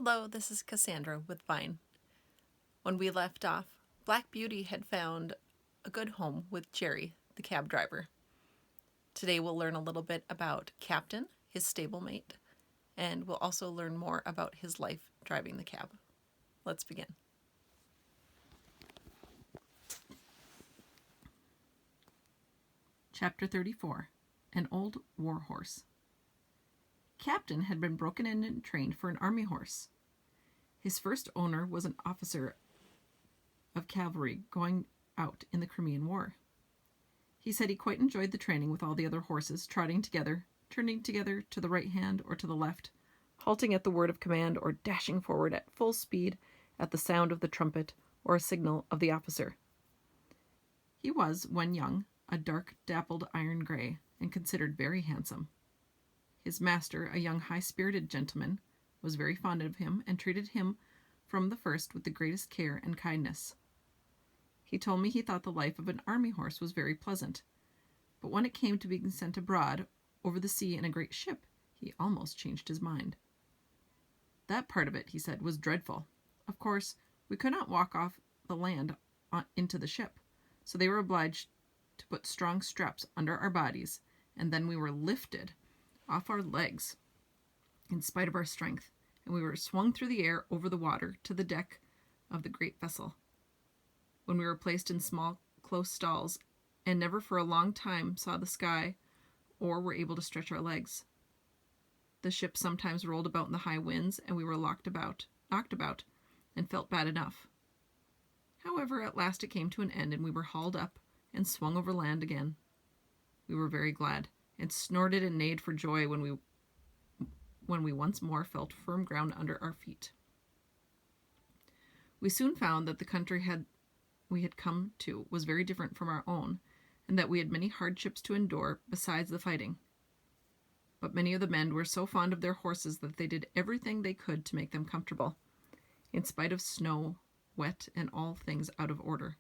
Hello, this is Cassandra with Vine. When we left off, Black Beauty had found a good home with Jerry, the cab driver. Today we'll learn a little bit about Captain, his stablemate, and we'll also learn more about his life driving the cab. Let's begin. Chapter 34, An Old War Horse. Captain had been broken in and trained for an army horse. His first owner was an officer of cavalry going out in the Crimean War. He said he quite enjoyed the training with all the other horses, trotting together, turning together to the right hand or to the left, halting at the word of command or dashing forward at full speed at the sound of the trumpet or a signal of the officer. He was, when young, a dark, dappled iron gray, and considered very handsome. His master, a young high-spirited gentleman, was very fond of him and treated him from the first with the greatest care and kindness. He told me he thought the life of an army horse was very pleasant, but when it came to being sent abroad over the sea in a great ship, he almost changed his mind. That part of it, he said, was dreadful. Of course, we could not walk off the land into the ship, so they were obliged to put strong straps under our bodies, and then we were lifted off our legs in spite of our strength, and we were swung through the air over the water to the deck of the great vessel, when we were placed in small, close stalls, and never for a long time saw the sky or were able to stretch our legs. The ship sometimes rolled about in the high winds, and we were knocked about, and felt bad enough. However, at last it came to an end, and we were hauled up and swung over land again. We were very glad, and snorted and neighed for joy when we once more felt firm ground under our feet. We soon found that the country we had come to was very different from our own, and that we had many hardships to endure besides the fighting. But many of the men were so fond of their horses that they did everything they could to make them comfortable, in spite of snow, wet, and all things out of order.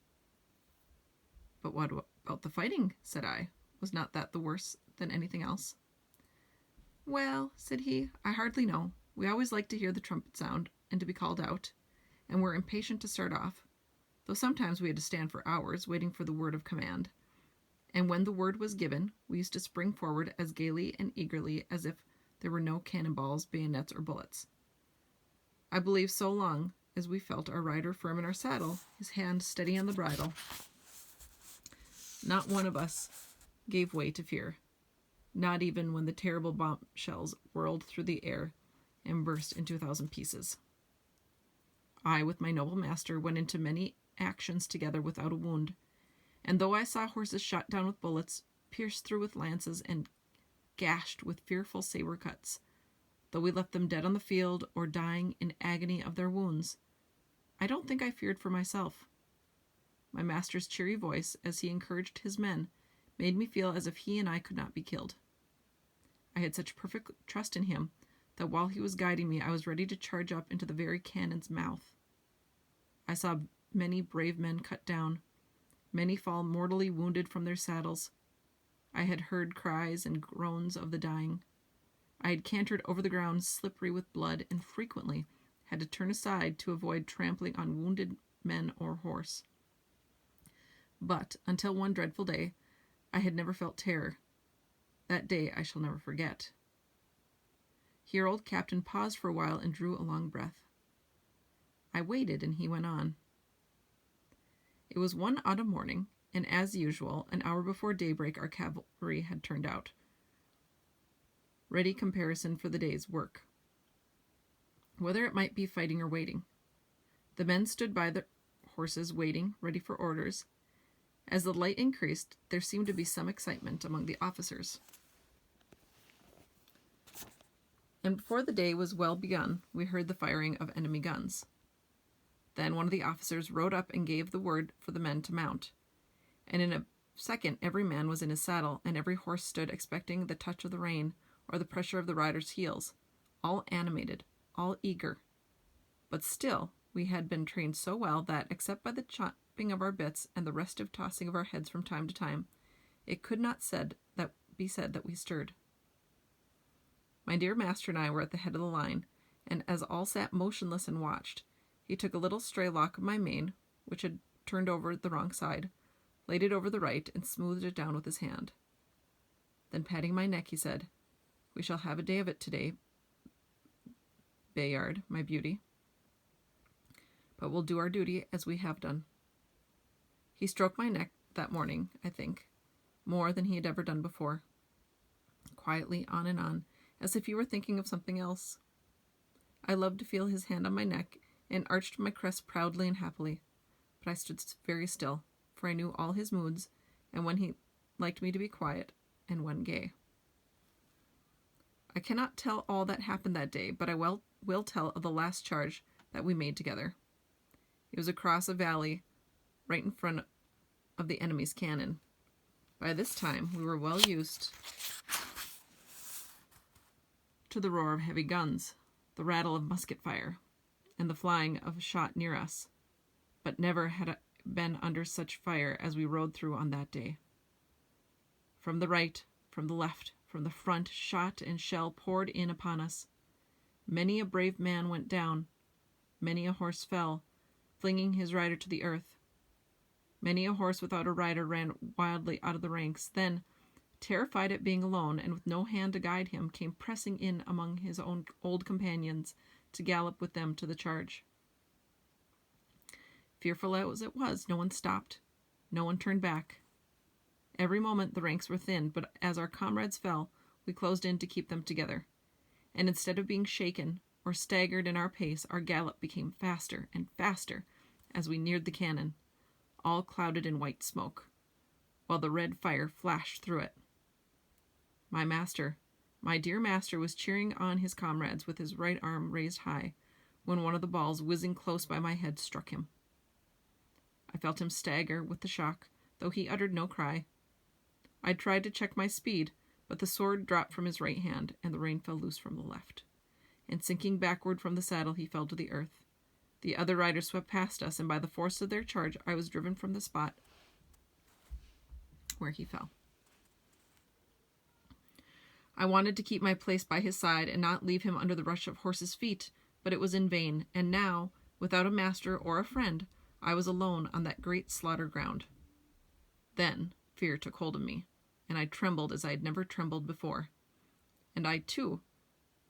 But what about the fighting? Said I. Was not that the worse than anything else? Well, said he, I hardly know. We always liked to hear the trumpet sound and to be called out, and were impatient to start off, though sometimes we had to stand for hours waiting for the word of command. And when the word was given, we used to spring forward as gaily and eagerly as if there were no cannonballs, bayonets, or bullets. I believe so long as we felt our rider firm in our saddle, his hand steady on the bridle, not one of us gave way to fear, not even when the terrible bombshells whirled through the air and burst into 1,000 pieces. I, with my noble master, went into many actions together without a wound, and though I saw horses shot down with bullets, pierced through with lances, and gashed with fearful saber cuts, though we left them dead on the field or dying in agony of their wounds, I don't think I feared for myself. My master's cheery voice, as he encouraged his men, made me feel as if he and I could not be killed. I had such perfect trust in him that while he was guiding me, I was ready to charge up into the very cannon's mouth. I saw many brave men cut down, many fall mortally wounded from their saddles. I had heard cries and groans of the dying. I had cantered over the ground slippery with blood, and frequently had to turn aside to avoid trampling on wounded men or horse. But until one dreadful day, I had never felt terror. That day I shall never forget. Here old Captain paused for a while and drew a long breath. I waited, and he went on. It was one autumn morning, and as usual, an hour before daybreak our cavalry had turned out, ready comparison for the day's work, whether it might be fighting or waiting. The men stood by their horses, waiting, ready for orders. As the light increased, there seemed to be some excitement among the officers. And before the day was well begun, we heard the firing of enemy guns. Then one of the officers rode up and gave the word for the men to mount. And in a second every man was in his saddle, and every horse stood expecting the touch of the rein or the pressure of the rider's heels, all animated, all eager. But still, we had been trained so well that, except by the chopping of our bits and the restive tossing of our heads from time to time, it could not be said that we stirred. My dear master and I were at the head of the line, and as all sat motionless and watched, he took a little stray lock of my mane, which had turned over the wrong side, laid it over the right, and smoothed it down with his hand. Then patting my neck, he said, "We shall have a day of it today, Bayard, my beauty. But we'll do our duty as we have done." He stroked my neck that morning, I think, more than he had ever done before, quietly on and on, as if he were thinking of something else. I loved to feel his hand on my neck and arched my crest proudly and happily, but I stood very still, for I knew all his moods and when he liked me to be quiet and when gay. I cannot tell all that happened that day, but I will tell of the last charge that we made together. It was across a valley right in front of the enemy's cannon. By this time, we were well used to the roar of heavy guns, the rattle of musket fire, and the flying of shot near us, but never had I been under such fire as we rode through on that day. From the right, from the left, from the front, shot and shell poured in upon us. Many a brave man went down. Many a horse fell, flinging his rider to the earth. Many a horse without a rider ran wildly out of the ranks, then, terrified at being alone and with no hand to guide him, came pressing in among his own old companions to gallop with them to the charge. Fearful as it was, no one stopped. No one turned back. Every moment the ranks were thinned, but as our comrades fell, we closed in to keep them together. And instead of being shaken or staggered in our pace, our gallop became faster and faster as we neared the cannon, all clouded in white smoke, while the red fire flashed through it. My master, my dear master, was cheering on his comrades with his right arm raised high, when one of the balls whizzing close by my head struck him. I felt him stagger with the shock, though he uttered no cry. I tried to check my speed, but the sword dropped from his right hand, and the rein fell loose from the left. And sinking backward from the saddle, he fell to the earth. The other riders swept past us, and by the force of their charge, I was driven from the spot where he fell. I wanted to keep my place by his side and not leave him under the rush of horses' feet, but it was in vain, and now, without a master or a friend, I was alone on that great slaughter ground. Then fear took hold of me, and I trembled as I had never trembled before. And I, too,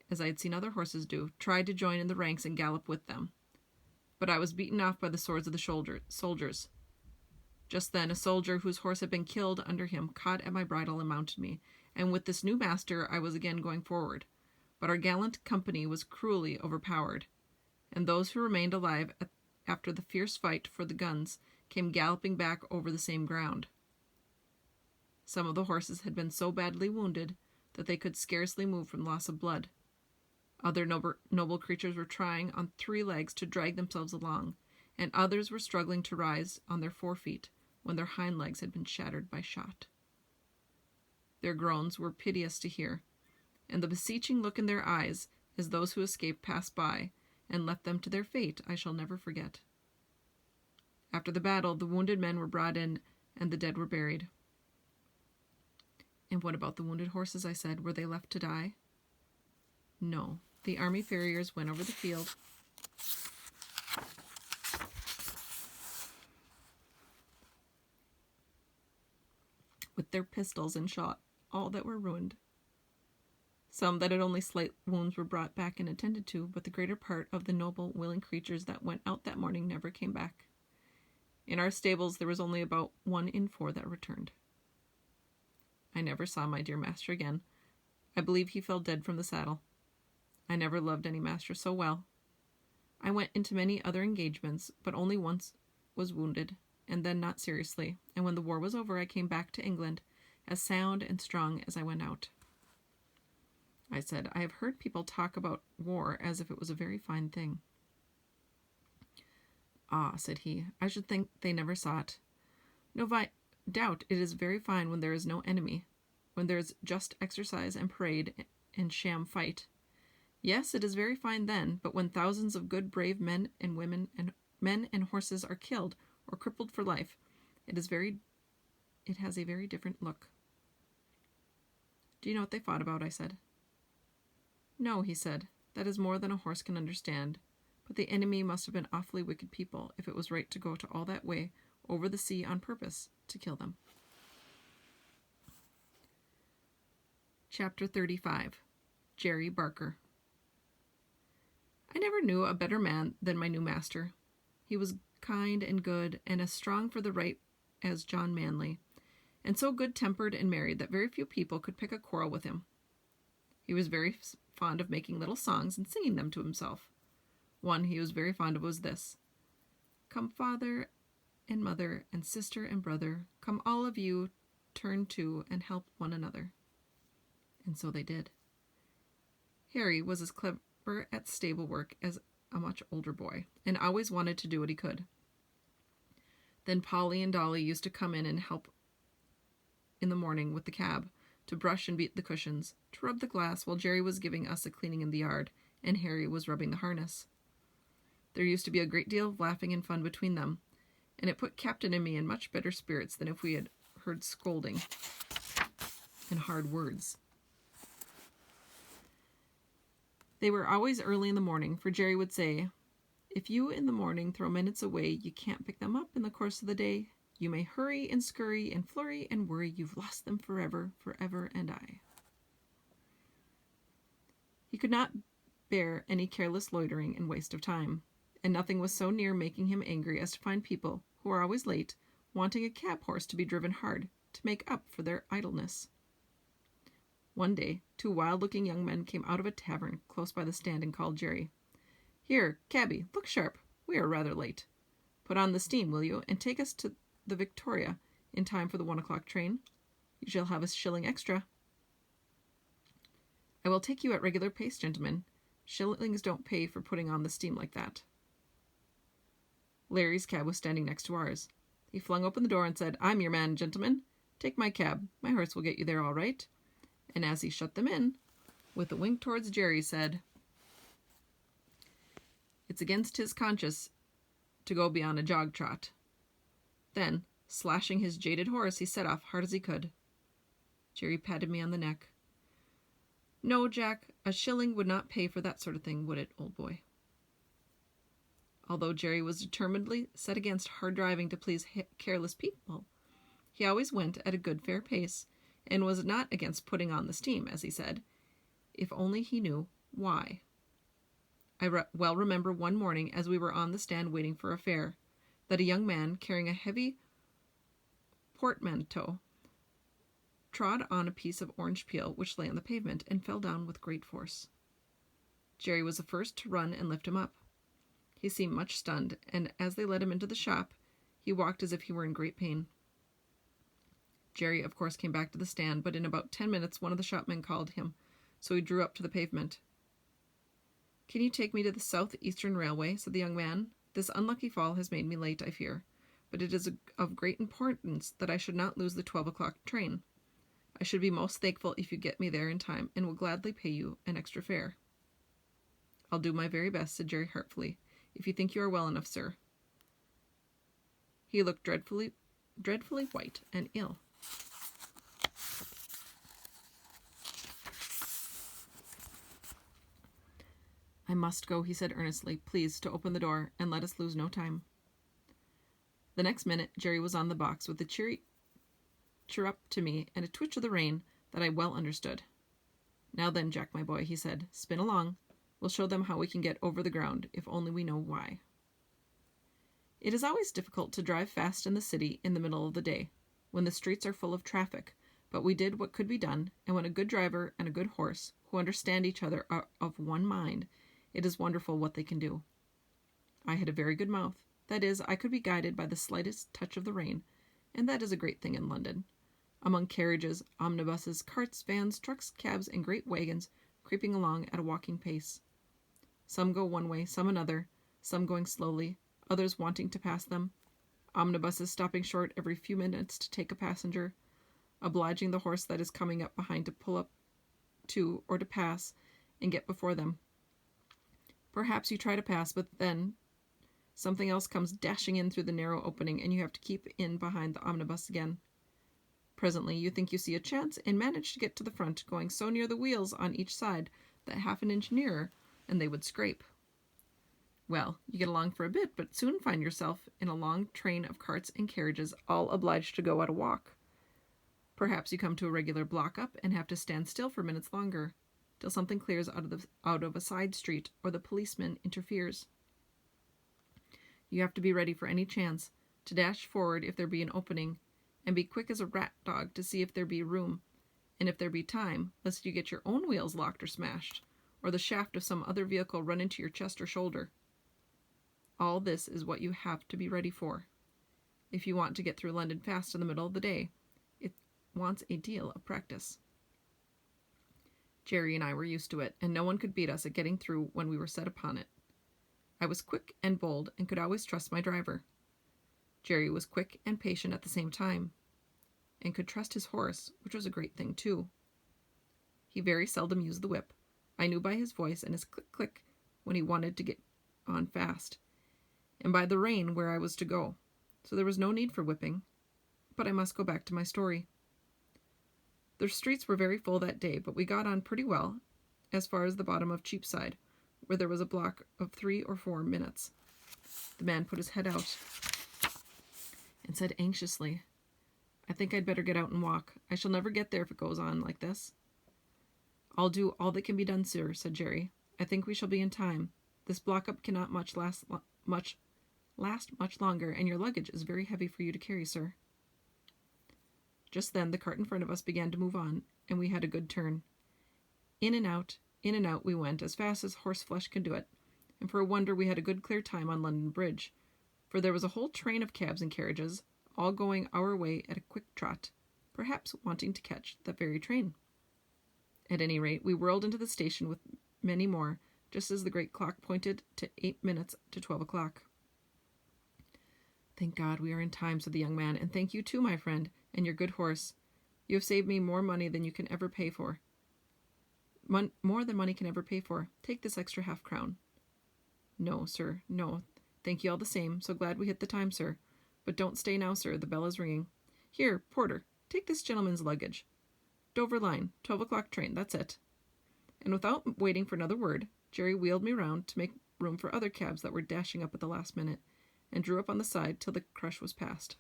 as I had seen other horses do, tried to join in the ranks and gallop with them. But I was beaten off by the swords of the soldiers. Just then a soldier whose horse had been killed under him caught at my bridle and mounted me, and with this new master I was again going forward. But our gallant company was cruelly overpowered, and those who remained alive after the fierce fight for the guns came galloping back over the same ground. Some of the horses had been so badly wounded that they could scarcely move from loss of blood. Other noble creatures were trying on 3 legs to drag themselves along, and others were struggling to rise on their 4 feet when their hind legs had been shattered by shot. Their groans were piteous to hear, and the beseeching look in their eyes as those who escaped passed by and left them to their fate I shall never forget. After the battle, the wounded men were brought in and the dead were buried. And what about the wounded horses? I said. Were they left to die? No. The army farriers went over the field with their pistols and shot all that were ruined. Some that had only slight wounds were brought back and attended to, but the greater part of the noble, willing creatures that went out that morning never came back. In our stables there was only about 1 in 4 that returned. I never saw my dear master again. I believe he fell dead from the saddle. I never loved any master so well. I went into many other engagements, but only once was wounded, and then not seriously, and when the war was over I came back to England, as sound and strong as I went out. I said, I have heard people talk about war as if it was a very fine thing. Ah, said he, I should think they never saw it. No doubt it is very fine when there is no enemy, when there is just exercise and parade and sham fight. Yes, it is very fine then, but when thousands of good brave men and women and men and horses are killed or crippled for life, it has a very different look. Do you know what they fought about? I said. No, he said. That is more than a horse can understand. But the enemy must have been awfully wicked people if it was right to go to all that way over the sea on purpose to kill them. Chapter 35. Jerry Barker. I never knew a better man than my new master. He was kind and good, and as strong for the right as John Manley, and so good-tempered and merry that very few people could pick a quarrel with him. He was very fond of making little songs and singing them to himself. One he was very fond of was this: "Come, father and mother and sister and brother, come all of you, turn to and help one another." And so they did. Harry was as clever at stable work as a much older boy, and always wanted to do what he could. Then Polly and Dolly used to come in and help in the morning with the cab, to brush and beat the cushions, to rub the glass while Jerry was giving us a cleaning in the yard, and Harry was rubbing the harness. There used to be a great deal of laughing and fun between them, and it put Captain and me in much better spirits than if we had heard scolding and hard words. They were always early in the morning, for Jerry would say, "If you in the morning throw minutes away, you can't pick them up in the course of the day. You may hurry and scurry and flurry and worry, you've lost them forever, forever and aye." He could not bear any careless loitering and waste of time, and nothing was so near making him angry as to find people, who are always late, wanting a cab horse to be driven hard, to make up for their idleness. One day, 2 wild-looking young men came out of a tavern close by the stand and called Jerry. "Here, cabby, look sharp. We are rather late. Put on the steam, will you, and take us to the Victoria in time for the 1 o'clock train. You shall have a shilling extra." "I will take you at regular pace, gentlemen. Shillings don't pay for putting on the steam like that." Larry's cab was standing next to ours. He flung open the door and said, "I'm your man, gentlemen. Take my cab. My horse will get you there all right." And as he shut them in, with a wink towards Jerry, said, "It's against his conscience to go beyond a jog trot." Then, slashing his jaded horse, he set off hard as he could. Jerry patted me on the neck. "No, Jack, a shilling would not pay for that sort of thing, would it, old boy?" Although Jerry was determinedly set against hard driving to please careless people, he always went at a good fair pace, and was not against putting on the steam, as he said, if only he knew why. I well remember one morning, as we were on the stand waiting for a fare, that a young man carrying a heavy portmanteau trod on a piece of orange peel which lay on the pavement, and fell down with great force. Jerry was the first to run and lift him up. He seemed much stunned, and as they led him into the shop, he walked as if he were in great pain. Jerry, of course, came back to the stand, but in about 10 minutes one of the shopmen called him, so he drew up to the pavement. "Can you take me to the South Eastern Railway?" said the young man. "This unlucky fall has made me late, I fear, but it is of great importance that I should not lose the 12 o'clock train. I should be most thankful if you get me there in time, and will gladly pay you an extra fare." "I'll do my very best," said Jerry heartfully, "if you think you are well enough, sir." He looked dreadfully white and ill. "I must go," he said earnestly. "Please to open the door, and let us lose no time." The next minute Jerry was on the box with a chirrup to me and a twitch of the rein that I well understood. "Now then, Jack, my boy," he said, "spin along. We'll show them how we can get over the ground, if only we know why." It is always difficult to drive fast in the city in the middle of the day, when the streets are full of traffic, but we did what could be done, and when a good driver and a good horse, who understand each other, are of one mind, it is wonderful what they can do. I had a very good mouth. That is, I could be guided by the slightest touch of the rein, and that is a great thing in London. Among carriages, omnibuses, carts, vans, trucks, cabs, and great wagons creeping along at a walking pace. Some go one way, some another, some going slowly, others wanting to pass them. Omnibuses stopping short every few minutes to take a passenger, obliging the horse that is coming up behind to pull up to or to pass and get before them. Perhaps you try to pass, but then something else comes dashing in through the narrow opening, and you have to keep in behind the omnibus again. Presently you think you see a chance, and manage to get to the front, going so near the wheels on each side that half an inch nearer and they would scrape. Well, you get along for a bit, but soon find yourself in a long train of carts and carriages, all obliged to go at a walk. Perhaps you come to a regular block-up and have to stand still for minutes longer, till something clears out of a side street or the policeman interferes. You have to be ready for any chance, to dash forward if there be an opening, and be quick as a rat dog to see if there be room, and if there be time, lest you get your own wheels locked or smashed, or the shaft of some other vehicle run into your chest or shoulder. All this is what you have to be ready for. If you want to get through London fast in the middle of the day, it wants a deal of practice. Jerry and I were used to it, and no one could beat us at getting through when we were set upon it. I was quick and bold, and could always trust my driver. Jerry was quick and patient at the same time, and could trust his horse, which was a great thing too. He very seldom used the whip. I knew by his voice and his click-click when he wanted to get on fast, and by the rein where I was to go, so there was no need for whipping. But I must go back to my story. The streets were very full that day, but we got on pretty well, as far as the bottom of Cheapside, where there was a block of 3 or 4 minutes. The man put his head out and said anxiously, "I think I'd better get out and walk. I shall never get there if it goes on like this." "I'll do all that can be done, sir," said Jerry. "I think we shall be in time. This block-up cannot last much longer, and your luggage is very heavy for you to carry, sir." Just then the cart in front of us began to move on, and we had a good turn. In and out we went, as fast as horseflesh could do it, and for a wonder we had a good clear time on London Bridge, for there was a whole train of cabs and carriages, all going our way at a quick trot, perhaps wanting to catch that very train. At any rate, we whirled into the station with many more, just as the great clock pointed to 8 minutes to 12 o'clock. "Thank God we are in time," said the young man, "and thank you too, my friend, and your good horse. You have saved me more money than you can ever pay for. More than money can ever pay for. Take this extra half-crown." "No, sir, no. Thank you all the same. So glad we hit the time, sir. But don't stay now, sir. The bell is ringing. Here, porter, take this gentleman's luggage. Dover line, 12 o'clock train, that's it." And without waiting for another word, Jerry wheeled me round to make room for other cabs that were dashing up at the last minute, and drew up on the side till the crush was past.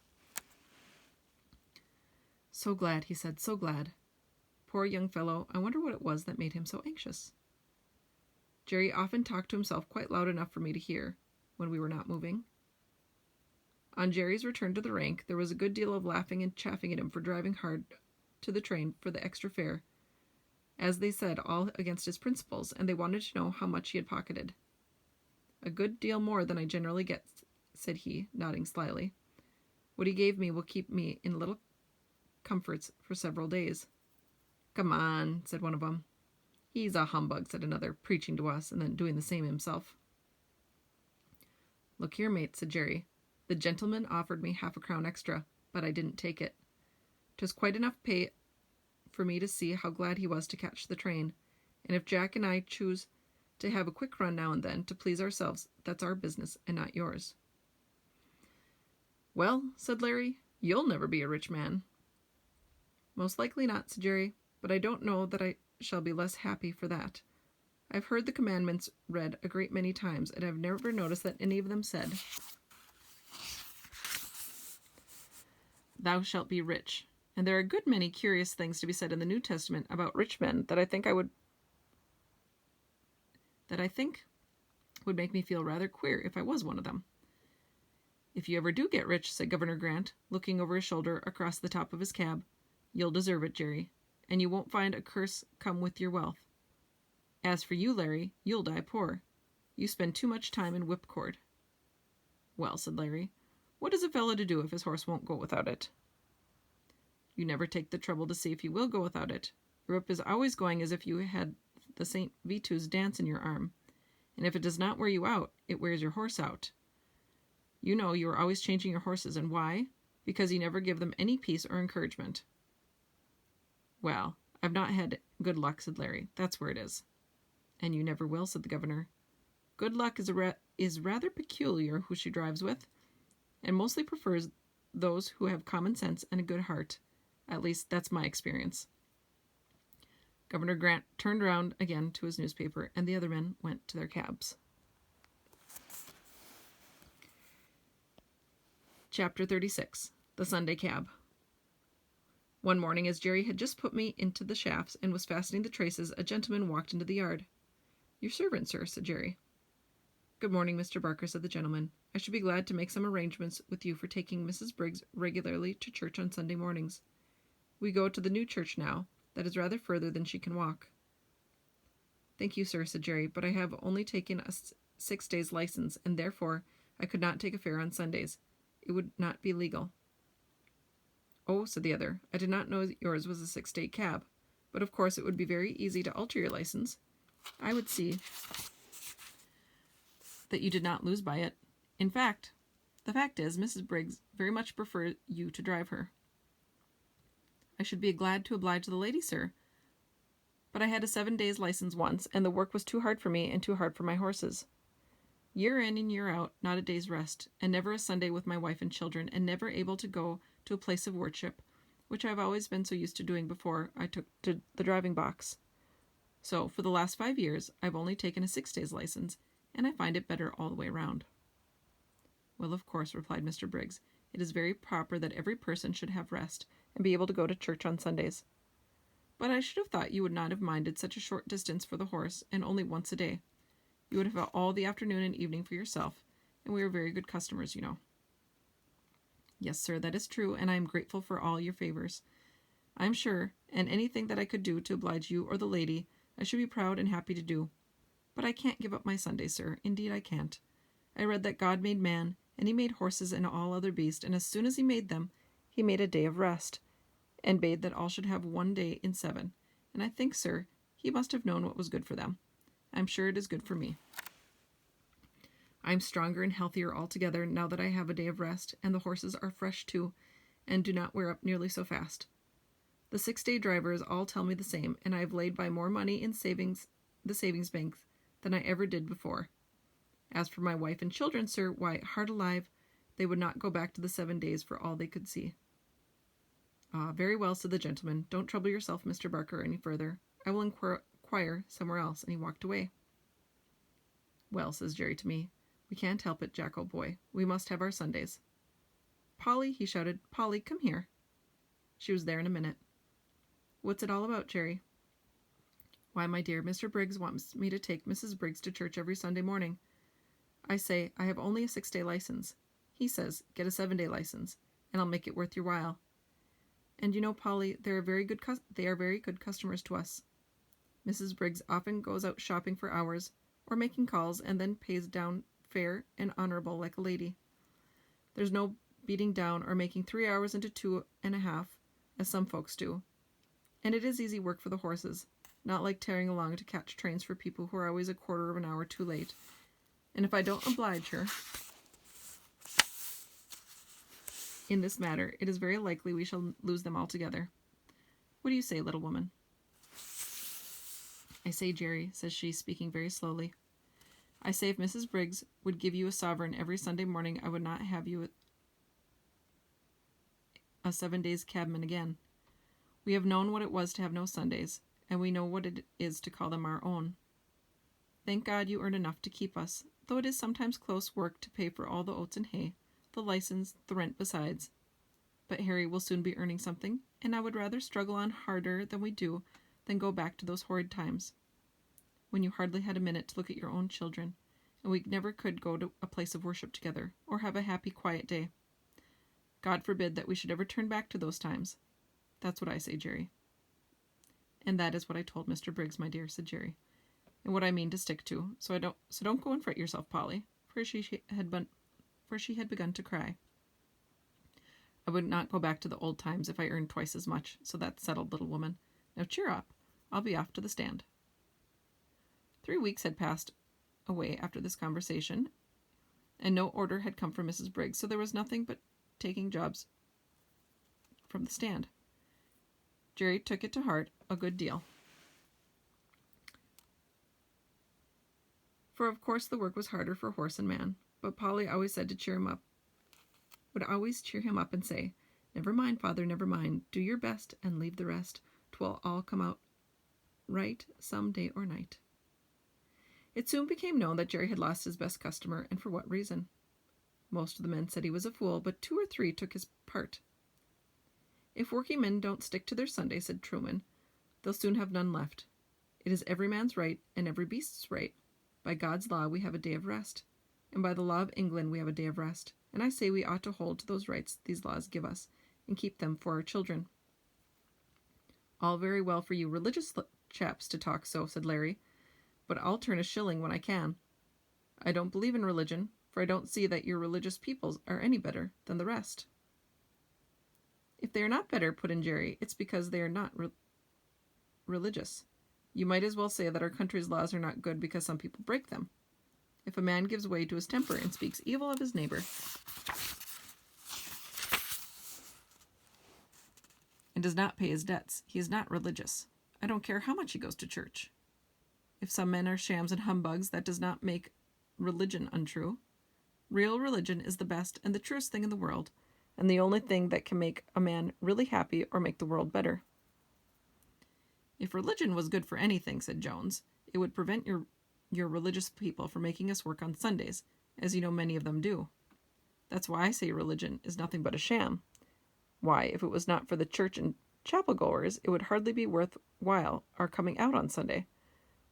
"So glad," he said, "so glad. Poor young fellow, I wonder what it was that made him so anxious." Jerry often talked to himself quite loud enough for me to hear, when we were not moving. On Jerry's return to the rank, there was a good deal of laughing and chaffing at him for driving hard to the train for the extra fare, as they said, all against his principles, and they wanted to know how much he had pocketed. "A good deal more than I generally get," said he, nodding slyly. "What he gave me will keep me in little comforts for several days." "Come on," said one of them. "He's a humbug," said another, preaching to us, and then doing the same himself. "Look here, mate," said Jerry. "The gentleman offered me half-a-crown extra, but I didn't take it. 'Twas quite enough pay for me to see how glad he was to catch the train, and if Jack and I choose to have a quick run now and then to please ourselves, that's our business and not yours." "Well," said Larry, "you'll never be a rich man." "Most likely not," said Jerry, "but I don't know that I shall be less happy for that. I've heard the commandments read a great many times, and I've never noticed that any of them said, 'Thou shalt be rich.' And there are a good many curious things to be said in the New Testament about rich men that I think would make me feel rather queer if I was one of them." "If you ever do get rich," said Governor Grant, looking over his shoulder across the top of his cab, "you'll deserve it, Jerry, and you won't find a curse come with your wealth. As for you, Larry, you'll die poor. You spend too much time in whipcord." "Well," said Larry, "what is a fellow to do if his horse won't go without it?" "You never take the trouble to see if he will go without it. Your whip is always going as if you had the St. Vitus's dance in your arm, and if it does not wear you out, it wears your horse out. You know you are always changing your horses, and why? Because you never give them any peace or encouragement." "Well, I've not had good luck," said Larry. "That's where it is." "And you never will," said the governor. "Good luck is rather peculiar who she drives with, and mostly prefers those who have common sense and a good heart. At least, that's my experience." Governor Grant turned around again to his newspaper, and the other men went to their cabs. Chapter 36. The Sunday Cab. One morning, as Jerry had just put me into the shafts and was fastening the traces, a gentleman walked into the yard. "Your servant, sir," said Jerry. "Good morning, Mr. Barker," said the gentleman. "I should be glad to make some arrangements with you for taking Mrs. Briggs regularly to church on Sunday mornings. We go to the new church now. That is rather further than she can walk." "Thank you, sir," said Jerry, "but I have only taken a 6 days' license, and therefore I could not take a fare on Sundays. It would not be legal." "Oh," said the other, "I did not know yours was a 6-day cab, but of course it would be very easy to alter your license. I would see that you did not lose by it. In fact, the fact is, Mrs. Briggs very much prefer you to drive her." "I should be glad to oblige the lady, sir, but I had a 7 days' license once, and the work was too hard for me and too hard for my horses. Year in and year out, not a day's rest, and never a Sunday with my wife and children, and never able to go to a place of worship, which I've always been so used to doing before I took to the driving box. So, for the last 5 years, I've only taken a 6 days' license, and I find it better all the way round." "Well, of course," replied Mr. Briggs, "it is very proper that every person should have rest, and be able to go to church on Sundays. But I should have thought you would not have minded such a short distance for the horse, and only once a day. You would have all the afternoon and evening for yourself, and we are very good customers, you know." "Yes, sir, that is true, and I am grateful for all your favors, I am sure, and anything that I could do to oblige you or the lady, I should be proud and happy to do. But I can't give up my Sundays, sir, indeed I can't. I read that God made man, and he made horses and all other beasts, and as soon as he made them, he made a day of rest, and bade that all should have 1 day in 7, and I think, sir, he must have known what was good for them. I am sure it is good for me. I am stronger and healthier altogether now that I have a day of rest, and the horses are fresh too, and do not wear up nearly so fast. The 6-day drivers all tell me the same, and I have laid by more money in the savings bank than I ever did before. As for my wife and children, sir, why, heart alive, they would not go back to the 7 days for all they could see." "Ah, very well," said the gentleman. "Don't trouble yourself, Mr. Barker, any further. I will inquire somewhere else," and he walked away. "Well," says Jerry to me, "we can't help it, Jack, old boy. We must have our Sundays. Polly," he shouted, "Polly, come here." She was there in a minute. "What's it all about, Jerry?" "Why, my dear, Mr. Briggs wants me to take Mrs. Briggs to church every Sunday morning. I say, I have only a 6-day license. He says, get a 7-day license, and I'll make it worth your while. And you know, Polly, they are very good customers to us. Mrs. Briggs often goes out shopping for hours, or making calls, and then pays down fair and honorable like a lady. There's no beating down or making 3 hours into 2.5, as some folks do. And it is easy work for the horses, not like tearing along to catch trains for people who are always a quarter of an hour too late. And if I don't oblige her in this matter, it is very likely we shall lose them altogether. What do you say, little woman?" "I say, Jerry," says she, speaking very slowly, "I say if Mrs. Briggs would give you a sovereign every Sunday morning, I would not have you a 7 days cabman again. We have known what it was to have no Sundays, and we know what it is to call them our own. Thank God you earn enough to keep us, though it is sometimes close work to pay for all the oats and hay, the license, the rent besides. But Harry will soon be earning something, and I would rather struggle on harder than we do than go back to those horrid times, when you hardly had a minute to look at your own children, and we never could go to a place of worship together, or have a happy, quiet day. God forbid that we should ever turn back to those times. That's what I say, Jerry." "And that is what I told Mr. Briggs, my dear," said Jerry, "and what I mean to stick to. So don't go and fret yourself, Polly," for she had begun to cry. "I would not go back to the old times if I earned twice as much, so that's settled, little woman. Now cheer up. I'll be off to the stand." 3 weeks had passed away after this conversation, and no order had come from Mrs. Briggs, so there was nothing but taking jobs from the stand. Jerry took it to heart a good deal, for of course the work was harder for horse and man, but Polly always said to cheer him up, would always cheer him up and say, "Never mind, father, never mind. Do your best and leave the rest. 'Twill all come out right some day or night. It soon became known that Jerry had lost his best customer, and for what reason. Most of the men said he was a fool, but 2 or 3 took his part. If working men don't stick to their Sunday, said Truman, they'll soon have none left. It is every man's right and every beast's right. By God's law we have a day of rest, and by the law of England we have a day of rest, and I say we ought to hold to those rights these laws give us, and keep them for our children. All very well for you religious chaps to talk so, said Larry, but I'll turn a shilling when I can. I don't believe in religion, for I don't see that your religious peoples are any better than the rest. If they are not better, put in Jerry, it's because they are not religious. You might as well say that our country's laws are not good because some people break them. If a man gives way to his temper and speaks evil of his neighbor and does not pay his debts, he is not religious. I don't care how much he goes to church. If some men are shams and humbugs, that does not make religion untrue. Real religion is the best and the truest thing in the world, and the only thing that can make a man really happy or make the world better. If religion was good for anything, said Jones, it would prevent your religious people from making us work on Sundays, as you know many of them do. That's why I say religion is nothing but a sham. Why, if it was not for the church and chapel goers, it would hardly be worth while our coming out on Sunday.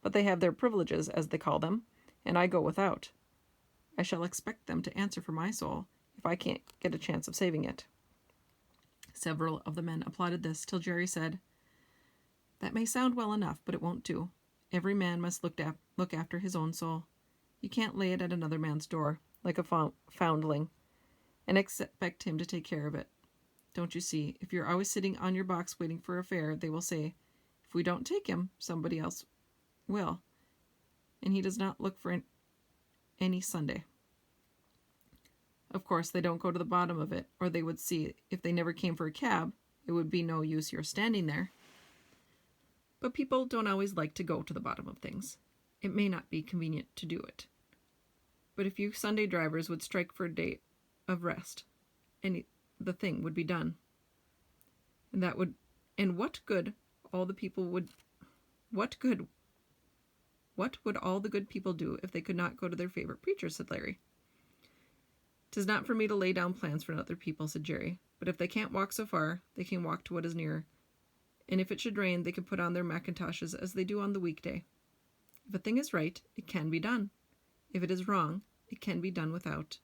But they have their privileges, as they call them, and I go without. I shall expect them to answer for my soul if I can't get a chance of saving it. Several of the men applauded this, till Jerry said, That may sound well enough, but it won't do. Every man must look after his own soul. You can't lay it at another man's door, like a foundling, and expect him to take care of it. Don't you see, if you're always sitting on your box waiting for a fare, they will say, if we don't take him, somebody else will, and he does not look for any Sunday. Of course, they don't go to the bottom of it, or they would see if they never came for a cab, it would be no use your standing there. But people don't always like to go to the bottom of things. It may not be convenient to do it. But if you Sunday drivers would strike for a day of rest, the thing would be done. And what would all the good people do if they could not go to their favorite preacher, said Larry. 'Tis not for me to lay down plans for other people, said Jerry, but if they can't walk so far, they can walk to what is nearer, and if it should rain, they can put on their mackintoshes as they do on the weekday. If a thing is right, it can be done. If it is wrong, it can be done without,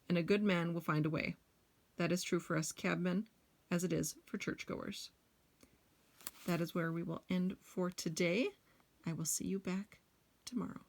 and a good man will find a way. That is true for us cabmen, as it is for churchgoers. That is where we will end for today. I will see you back tomorrow.